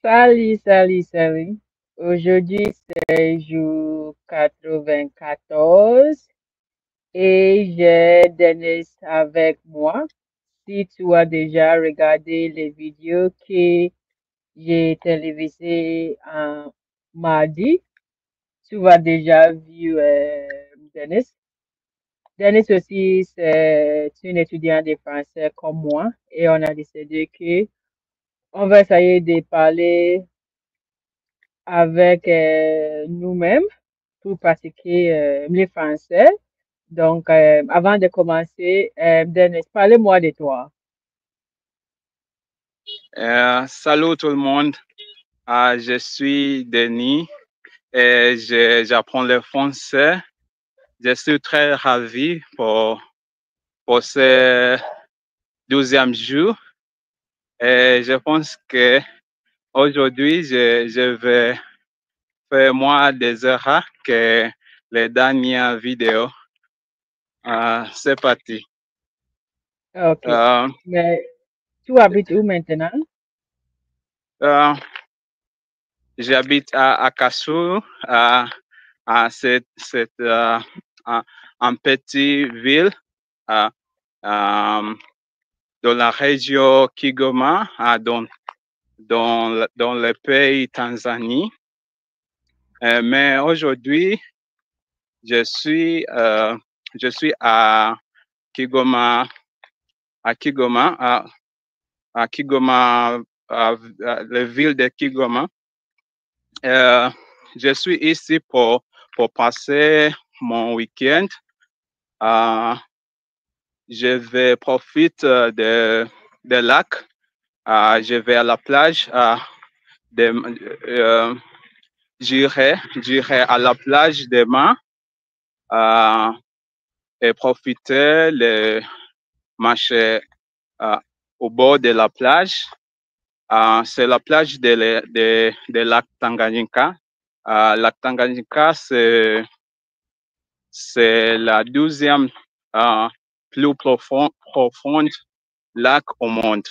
Salut, salut, salut. Aujourd'hui, c'est jour 94 et j'ai Dennis avec moi. Si tu as déjà regardé les vidéos que j'ai télévisées en mardi, tu as déjà vu Dennis. Dennis aussi, c'est une étudiante de français comme moi et on a décidé que on va essayer de parler avec nous-mêmes pour pratiquer les français. Donc, avant de commencer, Dennis, parlez-moi de toi. Salut tout le monde. Je suis Denis et j'apprends le français. Je suis très ravi pour ce 12e jour. Et je pense que aujourd'hui, je vais faire moins des erreurs que les dernières vidéos. C'est parti. OK. Euh, Mais tu habites où maintenant? euh, J'habite à Kassou, cette un petite ville euh, euh, dans la région Kigoma, dans le pays Tanzanie. Mais aujourd'hui, je suis, euh, je suis Kigoma, à Kigoma, à Kigoma, la ville de Kigoma. Euh, je suis ici pour passer mon week-end. Je vais profiter de lac. Je vais à la plage. De, j'irai à la plage demain et profiter de marcher au bord de la plage. C'est la plage de lac Tanganyika. Lac Tanganyika, c'est la 12e plus profonde lac au monde.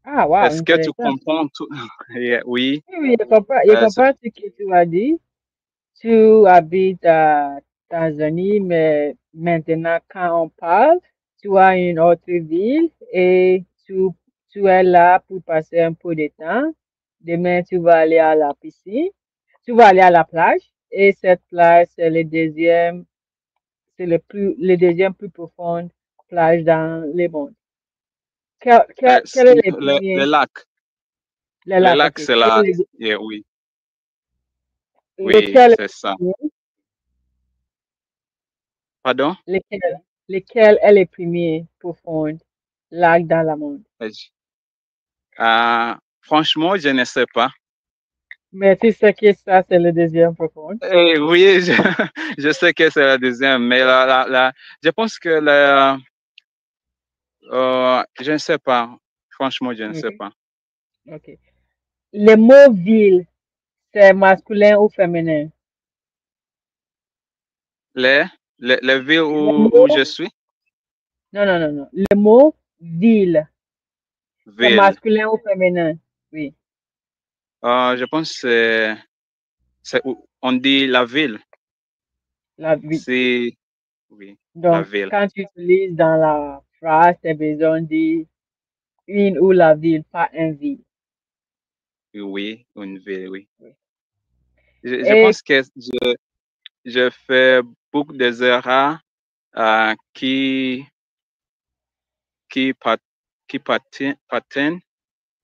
Ah, wow, Est-ce que tu intéressant. comprends tout? Oui. Oui, oui, je euh, c'est- comprends ce que tu as dit. Tu habites à Tanzanie, mais maintenant, quand on parle, tu as une autre ville et tu es là pour passer un peu de temps. Demain, tu vas aller à la piscine, tu vas aller à la plage et cette plage, c'est le deuxième plus profonde plage dans le monde. Quel est le le premier, lac. le Le lac, lac, ok. c'est là. Oui, oui, Lequel est c'est le ça. premier? Pardon? Lequel, lequel est le premier profond lac dans le monde? Franchement, je ne sais pas. Mais tu sais que ça, c'est le deuxième profond. Oui, je sais que c'est la deuxième, mais je pense que je ne sais pas. Franchement, je ne sais Ok, pas. ok. Le mot ville, c'est masculin ou féminin? Les, les villes Le où je mot, suis, non, non, non, non. Le mot ville, c'est ville. masculin ou féminin? Oui, Je pense que c'est où on dit la ville. la ville. C'est, oui, la Donc, ville. quand tu utilises dans la phrase, tu as besoin de dire une ou la ville, pas un ville. Oui, une ville, oui. Oui. Je Et pense que je fais beaucoup d'erreurs qui, qui, pat- qui patinent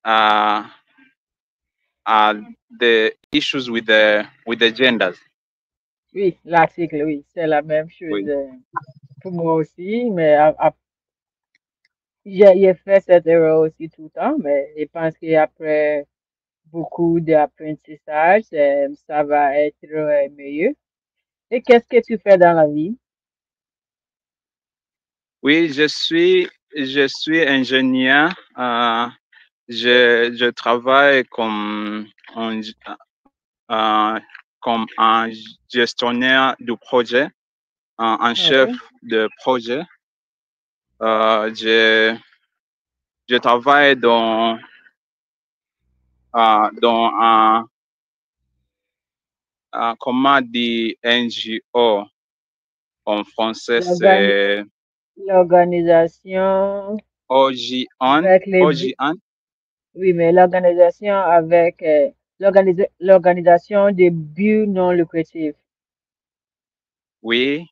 à, à the issues with the genders. oui, l'article, oui, c'est la même chose Oui, pour moi aussi, mais j'ai fait cette erreur aussi tout le temps, mais je pense qu'après beaucoup d'apprentissage, ça va être mieux. Et qu'est-ce que tu fais dans la vie? oui, je suis ingénieur. Je travaille un, euh, comme un gestionnaire de projet, un chef OK. de projet. Euh, je, je travaille dans comment dit NGO en français, L'organi- c'est L'organisation OGN. avec les buts. OGN. Oui, mais l'organisation avec l'organisation des buts non lucratifs. Oui,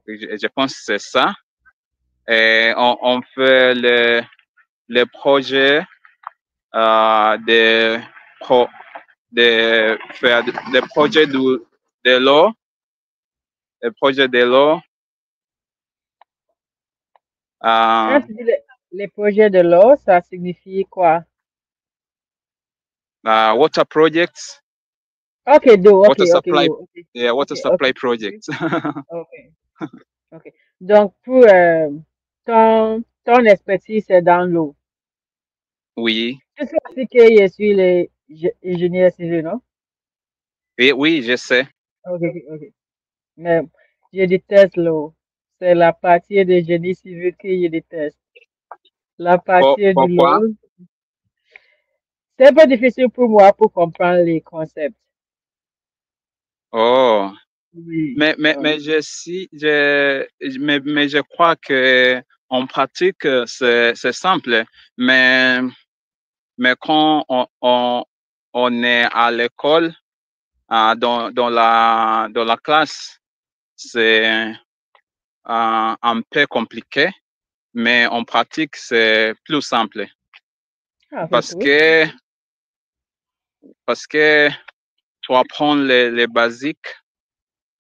je pense que c'est ça. Et on fait le projet de, de faire des projets de l'eau, le projet de l'eau, Quand tu dis les projets de l'eau, ça signifie quoi? water projects, Ok, d'eau, ok, water ok, supply, l'eau, ok, yeah, ok, water ok, supply ok, projects. ok, ok. Donc, pour ton expertise, c'est dans l'eau. Oui, Je sais aussi que je suis l'ingénieur civil, non? et oui, je sais. Ok, ok, ok. Mais je déteste l'eau. C'est la partie de génie civil que je déteste. La partie de Pourquoi? l'eau, c'est un peu difficile pour moi pour comprendre les concepts. Oh, Oui. mais mais je crois que en pratique, c'est simple. Mais, mais quand on est à l'école, dans la classe, c'est un peu compliqué, mais en pratique, c'est plus simple. Ah, c'est Parce tout. que, parce que tu apprends les basiques,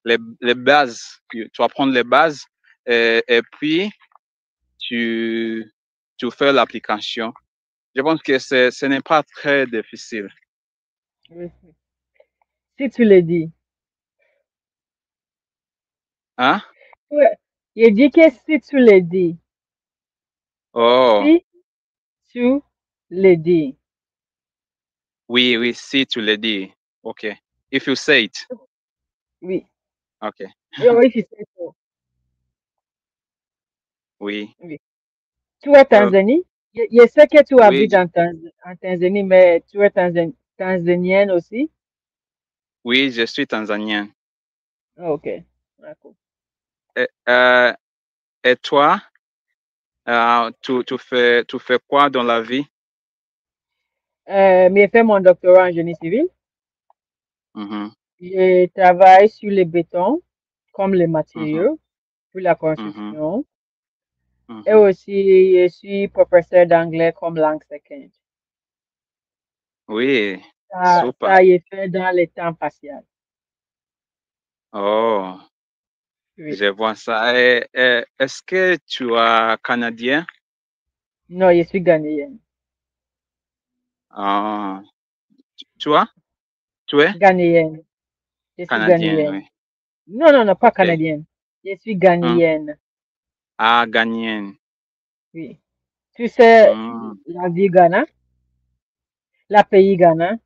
les bases. Tu apprends les bases et puis tu, tu fais l'application. Je pense que ce n'est pas très difficile. Oui. Si tu le dis. Hein? Ouais. Je dis que si tu le dis. Oh, Si tu le dis. oui, oui, si tu le dis. OK. If you say it. Oui. OK. Oui, si c'est ça. Oui. Oui. Tu es Euh, Tanzanie? Je sais que tu oui, habites en Tanzanie, mais tu es tanzanienne aussi? oui, je suis tanzanien. Ah, ok. D'accord. Et, et toi, tu fais quoi dans la vie? Mais j'ai fait mon doctorat en génie civil. Mhm, Je travaille sur les bétons, comme les mhm, matériaux, pour la mhm, construction. Et mhm. aussi, je suis professeur d'anglais comme langue seconde. Oui, super. Ça y est fait dans les temps partiels. Oh, Oui. je vois ça. Et est-ce que tu es canadien? Non, je suis ghanéenne. Ah, tu as? Tu es Ghanéenne. Je suis canadien, ghanéenne. oui. Non, non, non, pas OK. canadienne. Je suis Hum. ghanéenne. Ah, ghanéenne. Oui. Tu sais, Hum. la vie Ghana, la pays Ghana.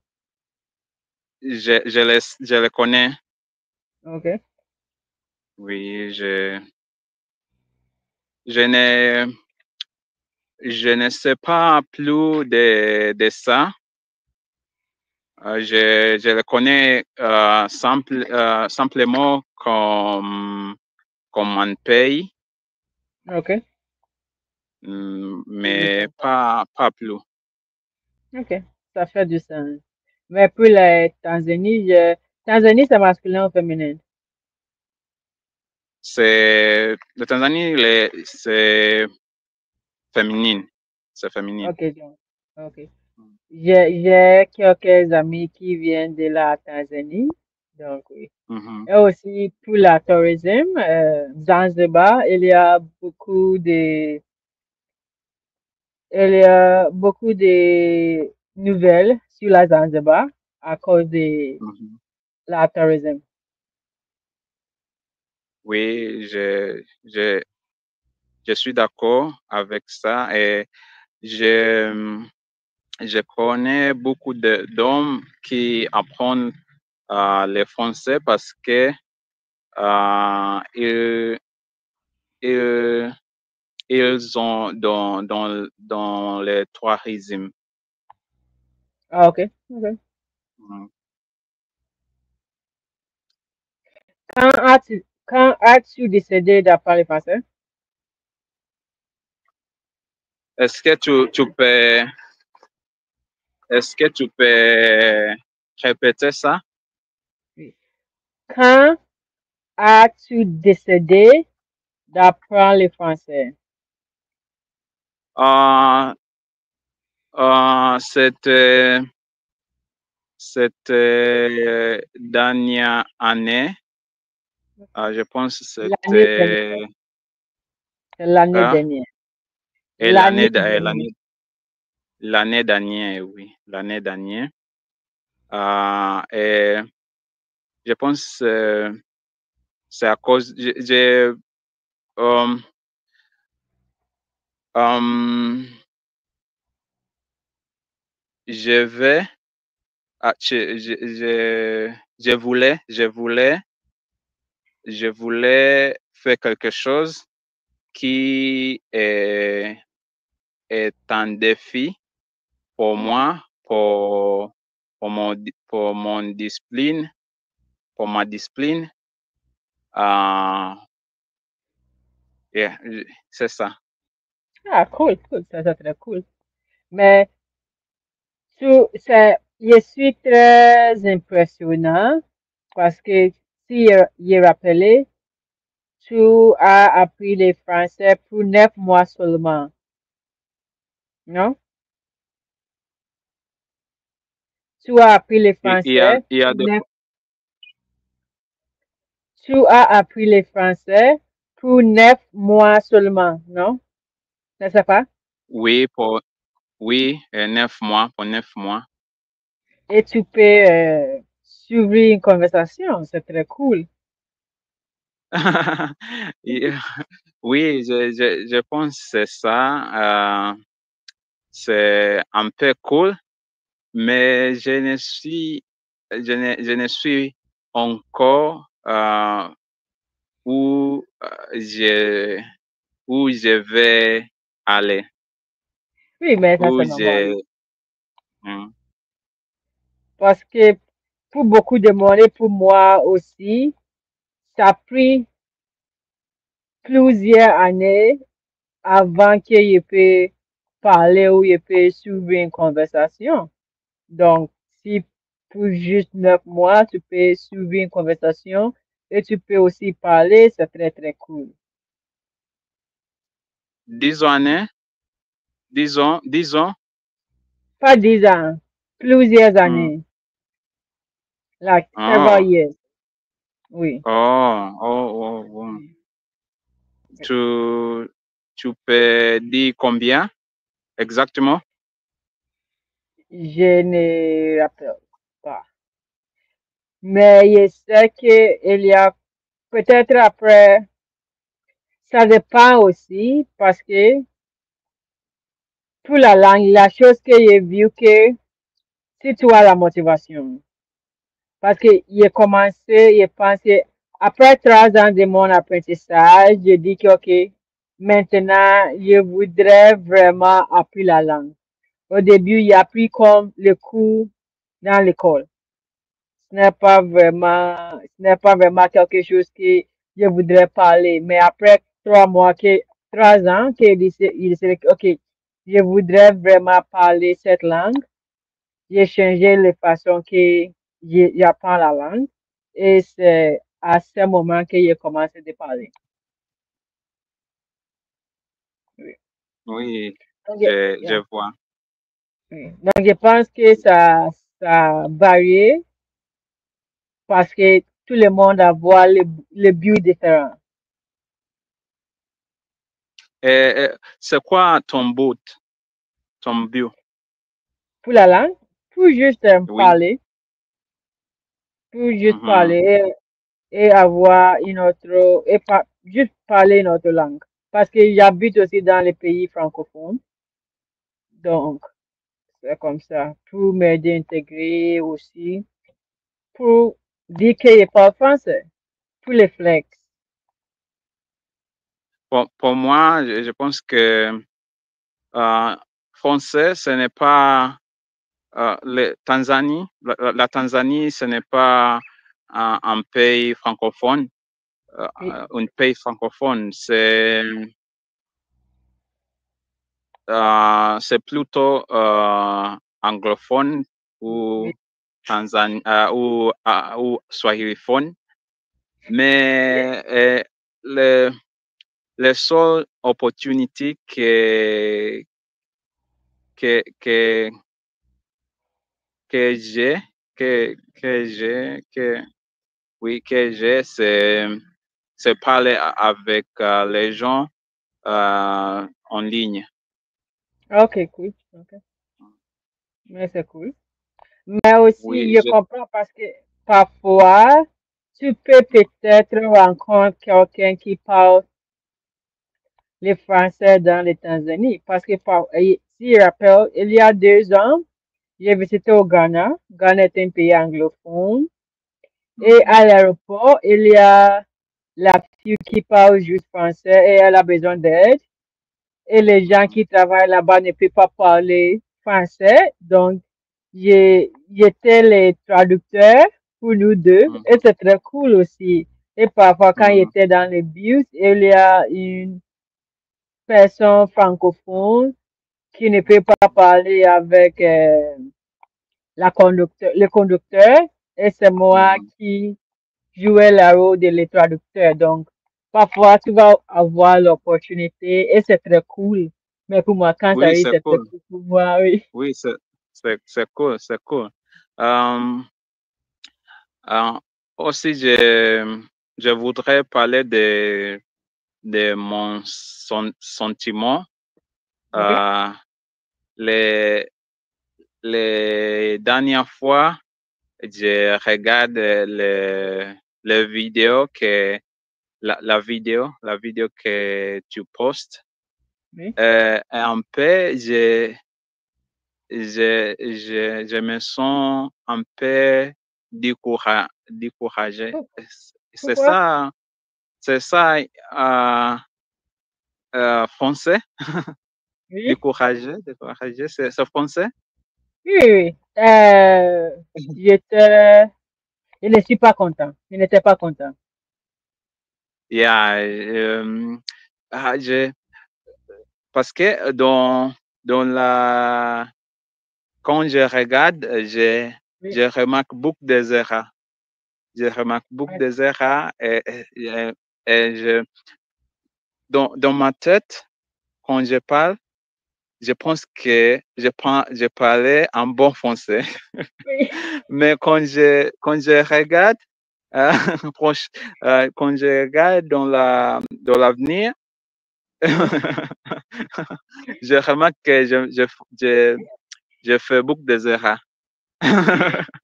Je le connais. OK. Oui, je ne, je ne sais pas plus de ça. Je le connais simplement comme un pays, OK. C'est du mais sens. pas plus. OK. Ça fait du sens. Mais pour la Tanzanie, Tanzanie, c'est masculin ou féminin? Le Tanzanie, c'est féminine. C'est féminine. OK, donc. OK. J'ai quelques amis qui viennent de la Tanzanie. Donc, oui. Mhm, Et aussi pour la tourisme, Zanzibar, il y a beaucoup de nouvelles sur la Zanzibar à cause de mhm. la tourisme. Oui, je suis d'accord avec ça et je, je connais beaucoup d'hommes qui apprennent le français parce que ils, ils, ils ont dans le tourisme. Ah, ok. Ok. Mm. Quand as-tu décidé d'apprendre le français? Est-ce que est-ce que tu peux répéter ça? Oui. Quand as-tu décidé d'apprendre le français? Euh, c'était dernière année. Je pense que L'année dernière. c'était L'année euh, dernière. et L'année dernière. l'année dernière, oui, l'année dernière. Et je pense c'est à cause um, um, je vais je voulais faire quelque chose qui est un défi pour moi, pour mon discipline, pour ma discipline. Yeah, c'est ça. Ah, cool, cool. Ça, c'est très cool. Mais je suis très impressionnant parce que si je rappelé, tu as appris le français pour 9 mois seulement, non? Tu as appris le français Il y a pour des, 9, tu as appris le français pour 9 mois seulement, non? Ne sais pas? oui, oui, 9 mois, pour 9 mois. Et tu peux suivre une conversation, c'est très cool. Yeah. Oui, je pense que c'est ça. C'est un peu cool, mais je ne suis encore où où je vais aller, Oui, mais ça où c'est normal. hmm, Parce que pour beaucoup de monde et pour moi aussi, ça a pris plusieurs années avant que je puisse parler ou je peux suivre une conversation. Donc, si pour juste 9 mois, tu peux suivre une conversation et tu peux aussi parler, c'est très, très cool. 10 années, disons, Pas 10 ans, plusieurs hmm, années, like several oh, years. Oui. oh. Oui. Tu, tu peux dire combien exactement? Je ne rappelle pas. Mais je sais qu'il y a peut-être après, ça dépend aussi parce que pour la langue, la chose que j'ai vu que si tu as la motivation, parce que j'ai commencé, j'ai pensé, après 3 ans de mon apprentissage, je dis que ok, maintenant je voudrais vraiment apprendre la langue. Au début, j'ai appris comme le cours dans l'école. Ce n'est pas vraiment quelque chose que je voudrais parler. Mais après 3 mois, 3 ans, il dit que, OK, je voudrais vraiment parler cette langue. J'ai changé la façon que j'apprends la langue. Et c'est à ce moment que j'ai commencé de parler. Oui. Oui, Donc, je yeah. vois. Oui. Donc, je pense que ça varie parce que tout le monde a voir le but différent. C'est quoi ton but? Pour la langue, pour juste Oui. parler, pour juste Mhm. parler et avoir une autre, juste parler une autre langue. Parce que j'habite aussi dans les pays francophones, donc c'est comme ça, pour m'aider à intégrer aussi, pour dire que je parle français, pour les flex. Pour moi, je pense que euh, français, ce n'est pas La Tanzanie, ce n'est pas un pays francophone. Oui, Un pays francophone, c'est plutôt anglophone ou oui. ou swahiliphone. Mais les seules opportunités que, que, que j'ai, que j'ai, que j'ai, c'est parler avec les gens en ligne. Ok, cool. Ok. Mais c'est cool. Mais aussi, Oui, je comprends parce que parfois, tu peux peut-être rencontrer quelqu'un qui parle le français dans les Tanzanie. Parce que, si je rappelle, il y a 2 ans, j'ai visité au Ghana. Ghana est un pays anglophone. Et mhm, à l'aéroport, il y a la fille qui parle juste français et elle a besoin d'aide. Et les gens mhm, qui travaillent là-bas ne peuvent pas parler français. Donc, j'étais le traducteur pour nous deux. Et mhm, c'est très cool aussi. Et parfois, quand mhm, j'étais dans le bus, il y a une personne francophone qui ne peut pas parler avec le conducteur. Et c'est moi mhm. qui jouais le rôle de le traducteur. Donc, parfois, tu vas avoir l'opportunité et c'est très cool. Mais pour moi, quand ça Oui, arrive, c'est c'est très cool. cool pour moi, oui. Oui, c'est cool, c'est cool. Euh, euh, aussi, je voudrais parler de mon sentiment. OK? Euh, les, les dernières fois, je regarde les vidéos la vidéo que tu postes. Oui. Un peu, je me sens un peu découragé. Pour- C'est Pourquoi? ça, c'est ça, français, Oui. découragé, c'est français. Oui, oui, oui. Je ne suis pas content. Je n'étais pas content. Yeah, parce que quand je regarde, Oui. je remarque beaucoup des erreurs. Je remarque beaucoup Ouais. des erreurs et dans ma tête, quand je parle, je pense que je parlais en bon français. Oui. Mais quand je regarde, euh, quand je regarde dans l'avenir, Oui. je remarque que je fais beaucoup d'erreurs.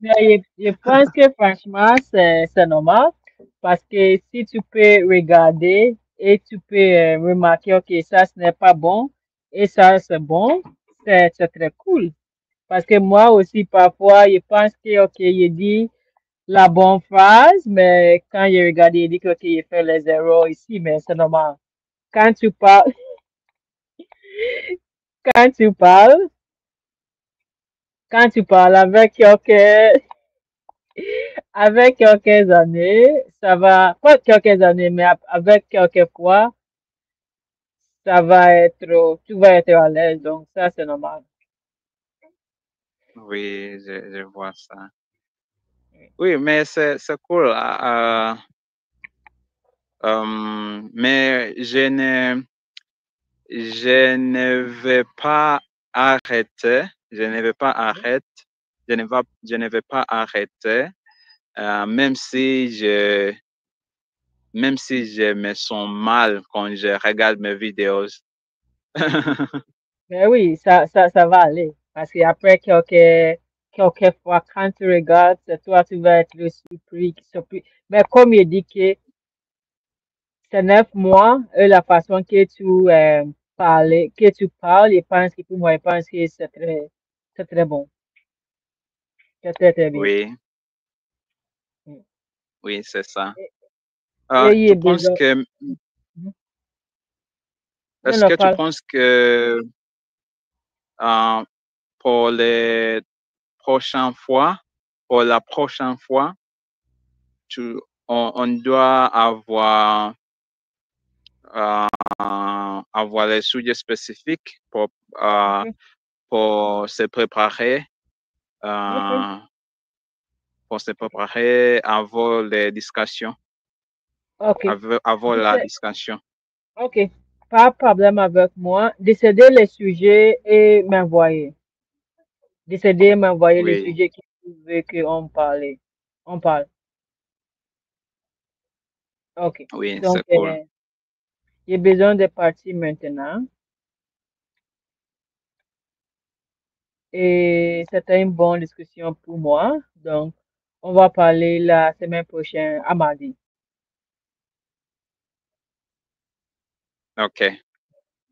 Mais je pense que franchement, c'est normal parce que si tu peux regarder et tu peux remarquer, OK, ça, ce n'est pas bon et ça, c'est bon, c'est très cool. Parce que moi aussi, parfois, je pense que, OK, je dis la bonne phrase, mais quand je regarde, je dis que, OK, je fais les erreurs ici, mais c'est normal. Quand tu parles, quand tu parles, quand tu parles avec quelques années, ça va, pas quelques années, mais avec quelques fois, ça va être, tu vas être à l'aise, donc ça, c'est normal. Oui, je vois ça. Oui, mais c'est cool. Mais je ne vais pas arrêter. Je ne vais pas arrêter. Je ne vais pas arrêter, même si je me sens mal quand je regarde mes vidéos. Mais oui, ça va aller. Parce qu'après quelques fois, quand tu regardes, c'est toi, tu vas être surpris. Mais comme il dit que c'est 9 mois, et la façon que tu parles, je pense que pour moi, je pense que c'est très bon. C'est très, très bien. Oui, Mm. oui, c'est ça. Et il Tu est penses besoin. que, Mhm. Non, est-ce non, que tu parle. penses que euh, pour prochaine fois, on doit avoir les sujets spécifiques Ok. pour se préparer, Ok. avant les discussions, Ok. avant la Déce- discussion. Ok. Pas de problème avec moi. Décider les sujets et m'envoyer. Décider et m'envoyer les Oui, sujets qui veut qu'on parle. On parle. Ok. oui, Donc, c'est cool. j'ai besoin de partir maintenant. Et c'était une bonne discussion pour moi. Donc, on va parler la semaine prochaine à mardi. OK.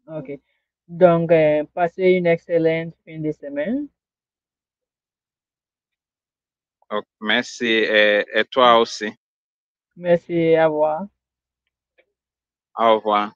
Ok. Donc, passez une excellente fin de semaine. Ok, merci et toi aussi. Merci, au revoir. Au revoir.